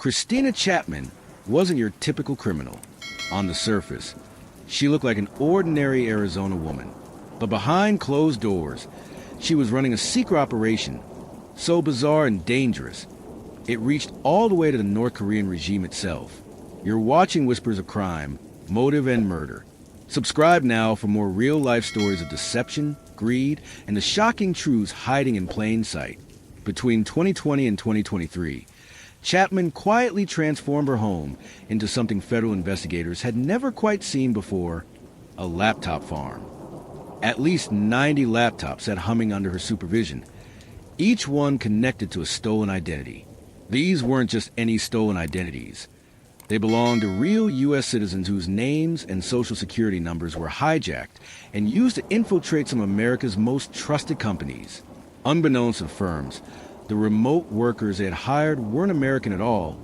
Christina Chapman wasn't your typical criminal. On the surface, she looked like an ordinary Arizona woman. But behind closed doors, she was running a secret operation so bizarre and dangerous, it reached all the way to the North Korean regime itself. You're watching Whispers of Crime, Motive and Murder. Subscribe now for more real-life stories of deception, greed, and the shocking truths hiding in plain sight. Between 2020 and 2023, Chapman quietly transformed her home into something federal investigators had never quite seen before, a laptop farm. At least 90 laptops sat humming under her supervision, each one connected to a stolen identity. These weren't just any stolen identities. They belonged to real U.S. citizens whose names and social security numbers were hijacked and used to infiltrate some of America's most trusted companies. Unbeknownst to the firms, the remote workers they had hired weren't American at all.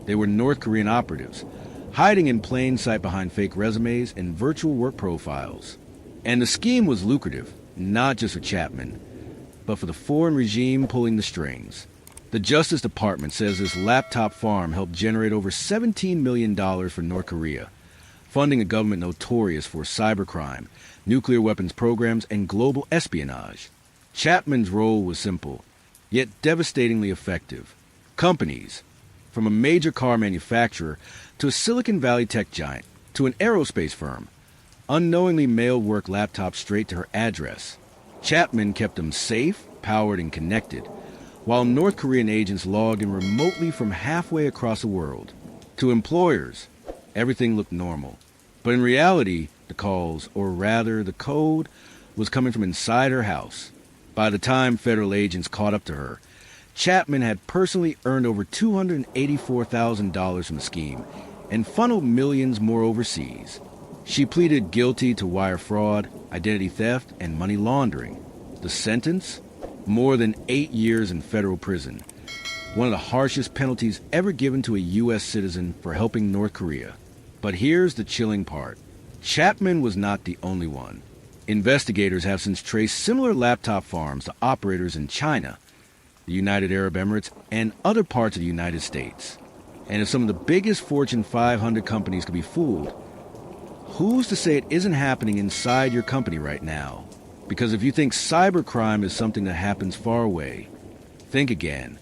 They were North Korean operatives, hiding in plain sight behind fake resumes and virtual work profiles. And the scheme was lucrative, not just for Chapman, but for the foreign regime pulling the strings. The Justice Department says this laptop farm helped generate over $17 million for North Korea, funding a government notorious for cybercrime, nuclear weapons programs, and global espionage. Chapman's role was simple, yet devastatingly effective. Companies, from a major car manufacturer to a Silicon Valley tech giant to an aerospace firm, unknowingly mailed work laptops straight to her address. Chapman kept them safe, powered, and connected, while North Korean agents logged in remotely from halfway across the world. To employers, everything looked normal. But in reality, the calls, or rather the code, was coming from inside her house. By the time federal agents caught up to her, Chapman had personally earned over $284,000 from the scheme and funneled millions more overseas. She pleaded guilty to wire fraud, identity theft, and money laundering. The sentence? More than 8 years in federal prison. One of the harshest penalties ever given to a U.S. citizen for helping North Korea. But here's the chilling part. Chapman was not the only one. Investigators have since traced similar laptop farms to operators in China, the United Arab Emirates, and other parts of the United States. And if some of the biggest Fortune 500 companies could be fooled, who's to say it isn't happening inside your company right now? Because if you think cybercrime is something that happens far away, think again.